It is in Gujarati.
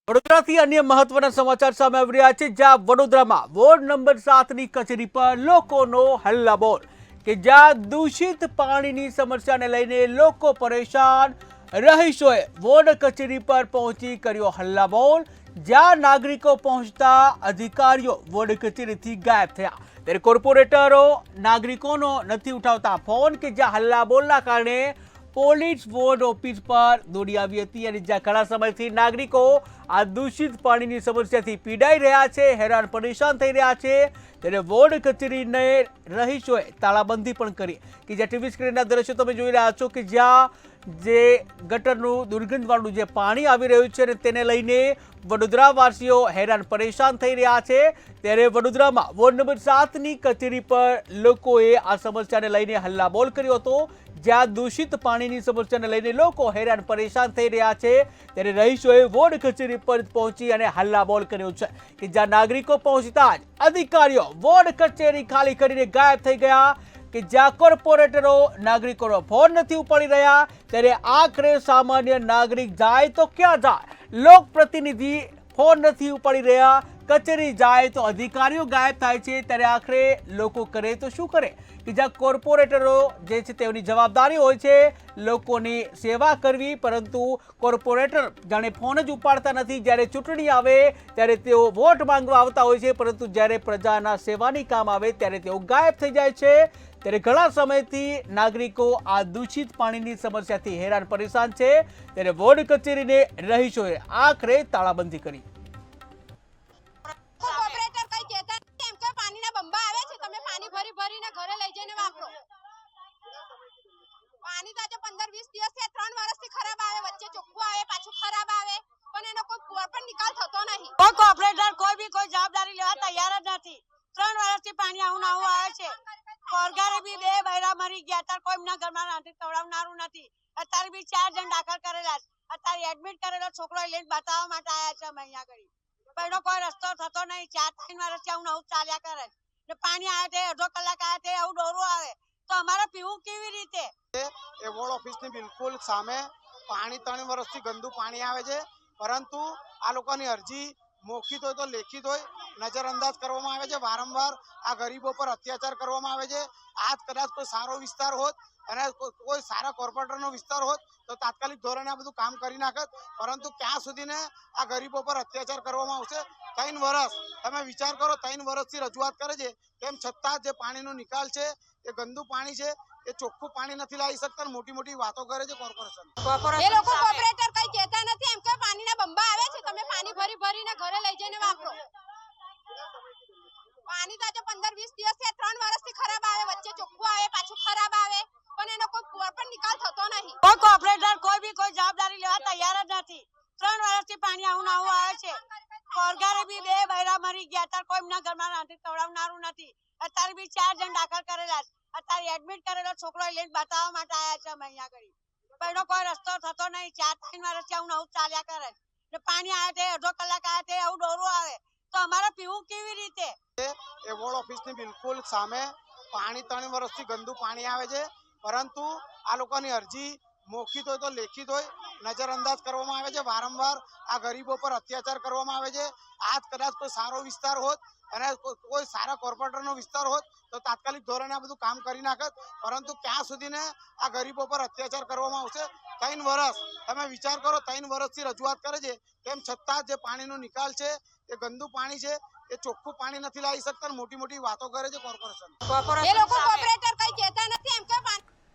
વડોદરાથી અન્ય મહત્વના સમાચાર સામે આવી રહ્યા છે, જ્યાં વડોદરામાં વોર્ડ નંબર 7ની કચેરી પર લોકોનો હલ્લાબોલ કે જ્યાં દૂષિત પાણીની સમસ્યાને લઈને લોકો પરેશાન। રહીશોએ વોર્ડ કચેરી પર પહોંચી કર્યો હલ્લાબોલ, જ્યાં નાગરિકો પહોંચતા અધિકારીઓ વોર્ડ કચેરીથી ગાયબ થયા। ત્યારે કોર્પોરેટરો નાગરિકોનો નથી ઉઠાવતા ફોન કે જ્યાં હલ્લાબોલના કારણે પોલીસ વોર્ડ ઓફિસ પર દોડી આવી હતી અને જ્યાં ઘણા સમયથી નાગરિકો આ દૂષિત પાણીની સમસ્યાથી પીડાઈ રહ્યા છે, હેરાન પરેશાન થઈ રહ્યા છે। ત્યારે વોર્ડ કચેરીને રહીશોએ તાળાબંધી પણ કરી કે જ્યાં ટીવી સ્ક્રીનના દ્રશ્યો તમે જોઈ રહ્યા છો કે જ્યાં જે ગટરનું દુર્ગંધવાળું જે પાણી આવી રહ્યું છે અને તેને લઈને વડોદરાવાસીઓ હેરાન પરેશાન થઈ રહ્યા છે। ત્યારે વડોદરામાં વોર્ડ નંબર 7ની કચેરી પર લોકોએ આ સમસ્યાને લઈને હલ્લાબોલ કર્યો હતો, જ્યાં દૂષિત પાણીની સમસ્યાને લઈને લોકો હેરાન પરેશાન થઈ રહ્યા છે। ત્યારે રહીશોએ વોર્ડ કચેરી પર પહોંચી અને હલ્લાબોલ કર્યો છે કે જ્યાં નાગરિકો પહોંચતા જ અધિકારીઓ વોર્ડ કચેરી ખાલી કરીને ગાયબ થઈ ગયા કે જ્યાં કોર્પોરેટરો નાગરિકોનો ફોન નથી ઉપાડી રહ્યા। ત્યારે આખરે સામાન્ય નાગરિક જાય તો ક્યાં જાય, લોકપ્રતિનિધિ ફોન નથી ઉપાડી રહ્યા, કચેરી જાય તો અધિકારીઓ ગાયબ થાય છે। ત્યારે આખરે લોકો કરે તો શું કરે કે જ્યાં કોર્પોરેટરો જે છે તેઓની જવાબદારી હોય છે લોકોની સેવા કરવી, પરંતુ કોર્પોરેટર જાણે ફોન જ ઉપાડતા નથી। જ્યારે ચૂંટણી આવે ત્યારે તેઓ વોટ માંગવા આવતા હોય છે, પરંતુ જ્યારે પ્રજાના સેવાની કામ આવે ત્યારે તેઓ ગાયબ થઈ જાય છે। ત્યારે ઘણા સમયથી નાગરિકો આ દૂષિત પાણીની સમસ્યાથી હેરાન પરેશાન છે। ત્યારે વોર્ડ કચેરીને રહીશોએ આખરે તાળાબંધી કરી। पानी तो आज 15-20 દિવસ થી 3 વર્ષથી ખરાબ આવે, વચ્ચે ચોખ્ખું આવે પાછું ખરાબ આવે, પણ એનો કોઈ પ્રોપર નિકાલ થતો નહીં। કોઈ કોર્પોરેટર કોઈ જવાબદારી લેવા તૈયાર જ નથી। 3 વર્ષથી પાણી આવું આવે છે। સરકારે બી 2 બૈરા મરી ગયા, અત્યારે કોઈ એમના ઘરમાં રાંધી ખવડાવનારું નથી। અત્યારે બી 4 જણ દાખલ કરેલા છે, અત્યારે એડમિટ કરેલો છોકરો લઈને બતાવવા માટે આવ્યા છે અમે અહીંયા આગળ, પણ એનો કોઈ રસ્તો થતો નહીં। 4-3 વર્ષથી આવું ચાલ્યા કરે છે। પાણી આવે તે અડધો કલાક આવે તે આવું ડોરું આવે તો અમારે પીવું કેવી રીતે? એ વોર્ડ ઓફિસની બિલકુલ સામે પાણી 3 વર્ષથી ગંદુ પાણી આવે છે, પરંતુ આ લોકોની અરજી મૌખિક હોય તો લેખિત હોય નજરઅંદાજ કરવામાં આવે છે। વારંવાર આ ગરીબો પર અત્યાચાર કરવામાં આવે છે। આજ કદાચ કોઈ સારો વિસ્તાર હોત અને કોઈ સારા કોર્પોરેટરનો વિસ્તાર હોત તો તાત્કાલિક ધોરણે આ બધું કામ કરી નાખત, પરંતુ ક્યાં સુધીને આ ગરીબો પર અત્યાચાર કરવામાં આવશે? 3 વર્ષ તમે વિચાર કરો, 3 વર્ષથી રજૂઆત કરે છે, તેમ છતાં જે પાણીનો નિકાલ છે એ ગંદુ પાણી છે, એ ચોખ્ખું પાણી નથી લાવી શકતા, મોટી મોટી વાતો કરે છે કોર્પોરેશન। એ લોકો કોર્પોરેટર કઈ કહેતા નથી, એમ કે પાણીના બંબા આવે છે, તમે પાણી ભરીને ઘરે લઈ જઈને વાપરો। પાણી તો આજે 15-20 દિવસ થી 3 વર્ષથી ખરાબ આવે, વચ્ચે ચોખ્ખું આવે પાછું ખરાબ આવે, પણ એનો કોઈ પ્રોપર નિકાલ થતો નહીં। કોઈ કોર્પોરેટર કોઈ જવાબદારી લેવા તૈયાર જ નથી। 3 વર્ષથી પાણી આવું આવે છે। સરકારે બી 2 બૈરા મરી ગયા, અત્યારે કોઈ એમના ઘરમાં રાંધી ખવડાવનારું નથી। અત્યારે બી 4 જણ દાખલ કરેલા છે, અત્યારે એડમિટ કરેલો છોકરો લઈને બતાવવા માટે આવ્યા છે અમે અહીંયા આગળ, પણ એનો કોઈ રસ્તો થતો નહીં। 4-3 વર્ષથી આવું ચાલ્યા કરે છે। પાણી આવે તે અડધો કલાક આવે તે આવું ડોરું આવે તો અમારે પીવું કેવી રીતે? એ વોર્ડ ઓફિસની બિલકુલ સામે પાણી 3 વર્ષથી ગંદુ પાણી આવે છે, પરંતુ આ લોકોની અરજી મૌખિક હોય તો લેખિત હોય નજરઅંદાજ કરવામાં આવે છે। વારંવાર આ ગરીબો પર અત્યાચાર કરવામાં આવે છે। આજ કદાચ કોઈ સારો વિસ્તાર હોત અને કોઈ સારા કોર્પોરેટરનો વિસ્તાર હોત તો તાત્કાલિક ધોરણે આ બધું કામ કરી નાખત, પરંતુ ક્યાં સુધીને આ ગરીબો પર અત્યાચાર કરવામાં આવશે? 3 વર્ષ તમે વિચાર કરો, 3 વર્ષથી રજૂઆત કરે છે, તેમ છતાં જે પાણીનો નિકાલ છે એ ગંદુ પાણી છે, એ ચોખ્ખું પાણી નથી લાવી શકતા, મોટી મોટી વાતો કરે છે કોર્પોરેશન। એ લોકો